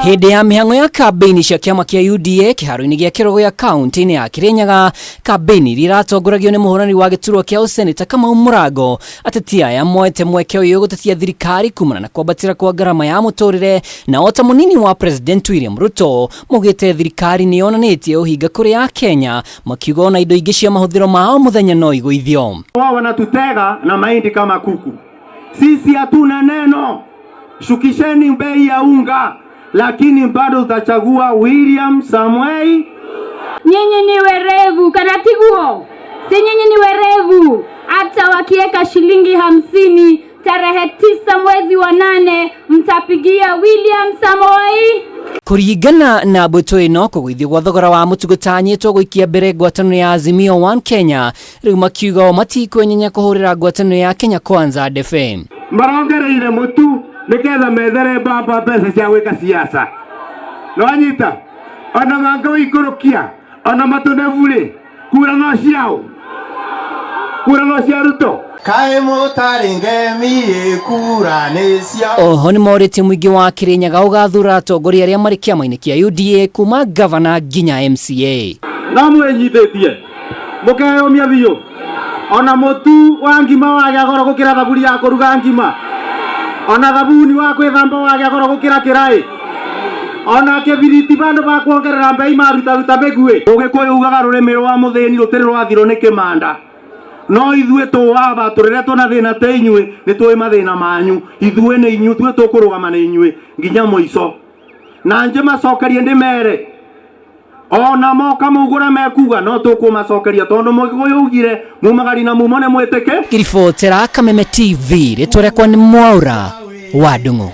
Hĩndĩ ya mĩhang'o ya kambĩini cia kĩama kĩa UDA kĩharo-inĩ gĩa Kĩrogo ya kaunti-inĩ ya Kirinyaga, kambĩini iria iratongoragio nĩ mũhũrani wa gĩturwa kĩa ũseneta Kamau Mũrango, ateti aya moete mweke ũyũ gũtetia thirikari kumana na kwambatĩra kwa ngarama ya mũtũrĩre, na ota mũnini wa President William Ruto mugĩte thirikari nĩ yonanĩtie ũhinga kũrĩ Akenya, makiuga ona indo ingĩ cia mahũthĩro mao mũthenya no igũithio. Wao wanatutega na mahindi kama kuku. Sisi hatuna neno. Shukisheni bei ya unga, lakini bado utachagua William Samuel. Nyinyi ni werevu kanatiguo. Si nyinyi ni werevu. Hata wakieka shilingi 50 tarehe 9 mwezi wa 8 mtapigia William Samoei. Kuringana na mbũtũ ĩno kũgũithio gwa thogora wa mũtu gũtanyĩtwo gũikia mbere ngwatanĩro ya Azimio One Kenya, rĩu makiuga matikwenyenya kũhũrĩra ngwatanĩro ya Kenya Kwanza FM. Marongereire mũtu niketha methere baba pesa cia gwĩka siasa. No anyita ona manga ikurukia ona matunevule kura no ciao, kura no cia Ruto. Kaĩ mũtaringemi kura nĩ ciao. Oho nĩ morĩtie mũingĩ wa Kirinyaga ũgathura atongoria arĩa marĩ kĩama-inĩ kĩa UDA kuma gavana nginya MCA. No mwĩnyithĩtie mũkeyũmia biũ ona mũtu wa ngima wagĩa goro gũkĩra thaburi ya kũruga ngima, ona thabuni wa kwĩthamba wagĩa goro gũkĩra kĩraĩ, ona kĩbiriti bandũ ba kuongerera mbei maruta mĩguĩ. Ũgĩkũyũ ugaga rũrĩmĩ rwa mũthĩni rũtirĩ rwathirwo nĩ kĩmanda. No ithuĩ tũwaba tũrĩrĩa twona thĩna ta inyuĩ nĩ tũĩ mathĩna manyu. Ithuĩ nĩ inyuĩ tuĩ tũkũrũgama na inyuĩ nginya mũico. Na nje macokerie ndĩmere ona moka mugura mekuga no tũkũmacokeria tondũ mũgĩgũyũ ugire mumagari na mumone mwĩtĩke. Kiribotera Kameme TV rĩtwa rĩakwa nĩ Mwaura wa Ndung'u.